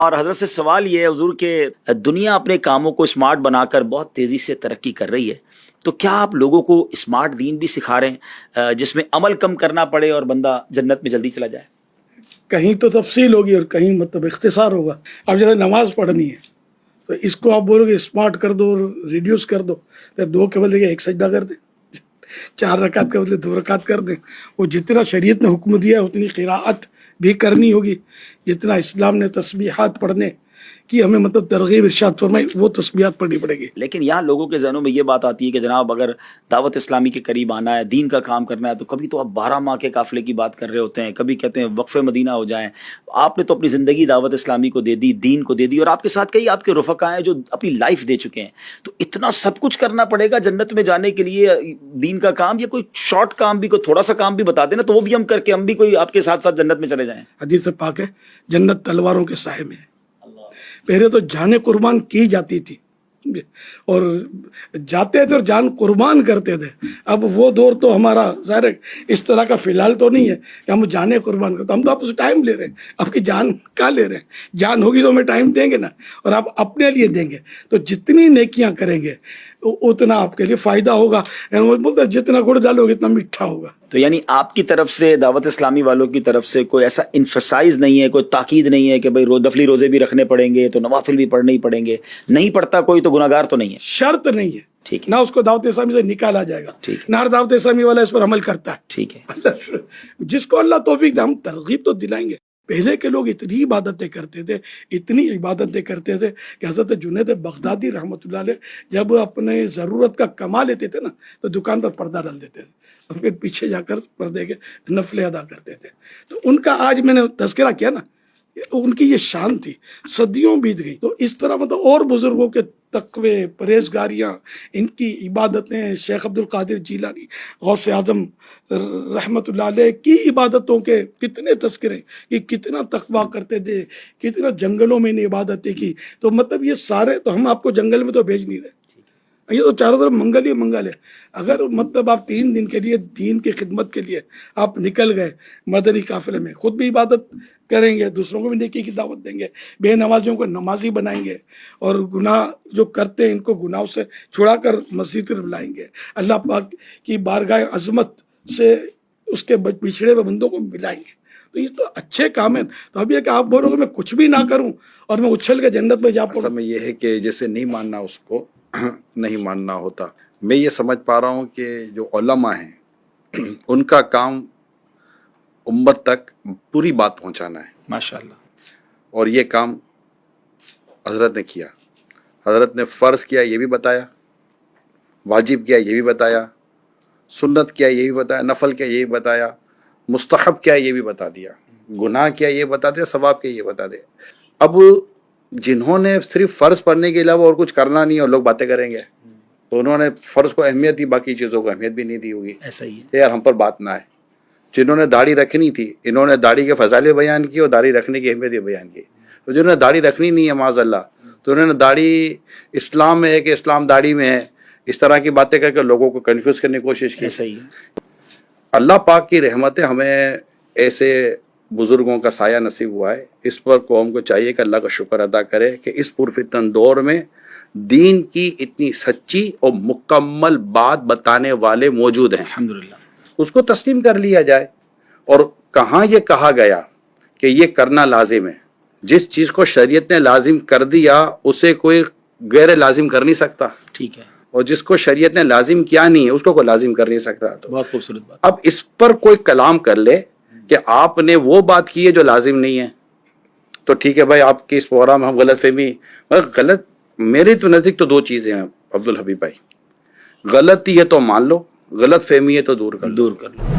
اور حضرت سے سوال یہ ہے حضور کہ دنیا اپنے کاموں کو اسمارٹ بنا کر بہت تیزی سے ترقی کر رہی ہے، تو کیا آپ لوگوں کو اسمارٹ دین بھی سکھا رہے ہیں جس میں عمل کم کرنا پڑے اور بندہ جنت میں جلدی چلا جائے؟ کہیں تو تفصیل ہوگی اور کہیں مطلب اختصار ہوگا. اب جیسے نماز پڑھنی ہے تو اس کو آپ بولو گے اسمارٹ کر دو اور ریڈیوس کر دو، تو 2 کے بدلے 1 سجدہ کر دیں، 4 رکعت کے بدلے 2 رکعت کر دیں. وہ جتنا شریعت نے حکم دیا ہے اتنی قراءت بھی کرنی ہوگی، جتنا اسلام نے تسبیحات پڑھنے کی ہمیں مطلب ترغیب ارشاد فرمائی وہ تسبیحات پڑھنی پڑے گی. لیکن یہاں لوگوں کے ذہنوں میں یہ بات آتی ہے کہ جناب اگر دعوت اسلامی کے قریب آنا ہے، دین کا کام کرنا ہے، تو کبھی تو آپ 12 ماہ کے قافلے کی بات کر رہے ہوتے ہیں، کبھی کہتے ہیں وقف مدینہ ہو جائیں. آپ نے تو اپنی زندگی دعوت اسلامی کو دے دی، دین کو دے دی، اور آپ کے ساتھ کئی آپ کے رفقا ہیں جو اپنی لائف دے چکے ہیں. تو اتنا سب کچھ کرنا پڑے گا جنت میں جانے کے لیے دین کا کام، یا کوئی شارٹ کام بھی، کوئی تھوڑا سا کام بھی بتا دینا تو وہ بھی ہم کر کے ہم بھی کوئی آپ کے ساتھ ساتھ جنت میں چلے جائیں؟ حدیث پاک ہے جنت تلواروں کے سائے میں ہے. پہلے تو جانیں قربان کی جاتی تھی اور جاتے تھے اور جان قربان کرتے تھے. اب وہ دور تو ہمارا ظاہر ہے اس طرح کا فی الحال تو نہیں ہے کہ ہم جانیں قربان کرتے. ہم تو آپ سے ٹائم لے رہے ہیں، آپ کی جان کہاں لے رہے ہیں؟ جان ہوگی تو ہمیں ٹائم دیں گے نا، اور آپ اپنے لیے دیں گے. تو جتنی نیکیاں کریں گے اتنا آپ کے لیے فائدہ ہوگا. وہ بولتے جتنا گڑ ڈالو گے اتنا میٹھا ہوگا. تو یعنی آپ کی طرف سے، دعوت اسلامی والوں کی طرف سے کوئی ایسا انفسائز نہیں ہے، کوئی تاکید نہیں ہے کہ بھائی نفلی روزے بھی رکھنے پڑیں گے تو نوافل بھی پڑھنے ہی پڑیں گے، نہیں پڑھتا کوئی تو گناہگار تو نہیں ہے؟ شرط نہیں ہے، ٹھیک ہے، نہ اس کو دعوت اسلامی سے نکالا جائے گا، ٹھیک ہے، نہ ہر دعوت اسلامی والا اس پر عمل کرتا ہے. ٹھیک ہے. جس کو اللہ توفیق دے ہم ترغیب تو دلائیں گے. پہلے کے لوگ اتنی عبادتیں کرتے تھے، اتنی عبادتیں کرتے تھے کہ حضرت جنید بغدادی رحمۃ اللہ علیہ جب اپنے ضرورت کا کما لیتے تھے نا تو دکان پر پردہ ڈال دیتے تھے اور پھر پیچھے جا کر پردے کے نفلیں ادا کرتے تھے. تو ان کا آج میں نے تذکرہ کیا نا، ان کی یہ شان تھی، صدیوں بیت گئی. تو اس طرح مطلب اور بزرگوں کے تقوی، پرہیزگاریاں، ان کی عبادتیں، شیخ عبد القادر جیلانی غوث اعظم رحمۃ اللہ علیہ کی عبادتوں کے کتنے تذکرے کہ کتنا تقویٰ کرتے تھے، کتنا جنگلوں میں انہیں عبادتیں کی. تو مطلب یہ سارے تو ہم آپ کو جنگل میں تو بھیج نہیں رہے، یہ تو چاروں طرف منگل ہی منگل ہے. اگر مطلب آپ 3 دن کے لیے دین کی خدمت کے لیے آپ نکل گئے مدنی قافلے میں، خود بھی عبادت کریں گے، دوسروں کو بھی نیکی کی دعوت دیں گے، بے نمازیوں کو نمازی بنائیں گے، اور گناہ جو کرتے ہیں ان کو گناہوں سے چھڑا کر مسجد طرف لائیں گے، اللہ پاک کی بارگاہ عظمت سے اس کے بچھڑے ہوئے بندوں کو ملائیں گے. تو یہ تو اچھے کام ہیں. تو اب یہ کہ آپ بولو گے میں کچھ بھی نہ کروں اور میں اچھل کے جنت میں جا پڑوں. اصل میں یہ ہے کہ جیسے نہیں ماننا اس کو نہیں ماننا ہوتا. میں یہ سمجھ پا رہا ہوں کہ جو علماء ہیں ان کا کام امت تک پوری بات پہنچانا ہے. ماشاءاللہ. اور یہ کام حضرت نے کیا. حضرت نے فرض کیا یہ بھی بتایا، واجب کیا یہ بھی بتایا، سنت کیا یہ بھی بتایا، نفل کیا یہ بھی بتایا، مستحب کیا یہ بھی بتا دیا، گناہ کیا یہ بتا دیا، ثواب کیا یہ بتا دیا. اب جنہوں نے صرف فرض پڑھنے کے علاوہ اور کچھ کرنا نہیں اور لوگ باتیں کریں گے تو انہوں نے فرض کو اہمیت دی، باقی چیزوں کو اہمیت بھی نہیں دی ہوگی. ایسا ہی ہے یار ہم پر بات نہ ہے. جنہوں نے داڑھی رکھنی تھی انہوں نے داڑھی کے فضائل بیان کی اور داڑھی رکھنے کی اہمیت بھی بیان کی. تو جنہوں نے داڑھی رکھنی نہیں ہے معاذ اللہ، تو انہوں نے داڑھی اسلام میں ہے کہ اسلام داڑھی میں ہے، اس طرح کی باتیں کر کے لوگوں کو کنفیوز کرنے کی کوشش کی. ایسا ہی ہے. اللہ پاک کی رحمتیں ہمیں ایسے بزرگوں کا سایہ نصیب ہوا ہے. اس پر قوم کو چاہیے کہ اللہ کا شکر ادا کرے کہ اس پرفتن دور میں دین کی اتنی سچی اور مکمل بات بتانے والے موجود ہیں. الحمدللہ. اس کو تسلیم کر لیا جائے. اور کہاں یہ کہا گیا کہ یہ کرنا لازم ہے؟ جس چیز کو شریعت نے لازم کر دیا اسے کوئی غیر لازم کر نہیں سکتا، ٹھیک ہے، اور جس کو شریعت نے لازم کیا نہیں ہے اس کو کوئی لازم کر نہیں سکتا. تو بہت خوبصورت بات. اب اس پر کوئی کلام کر لے کہ آپ نے وہ بات کی ہے جو لازم نہیں ہے، تو ٹھیک ہے بھائی آپ کی اس پروگرام میں ہم غلط فہمی. غلط میرے تو نزدیک تو 2 چیزیں ہیں عبدالحبیب بھائی، غلطی ہے تو مان لو، غلط فہمی ہے تو دور کر لو.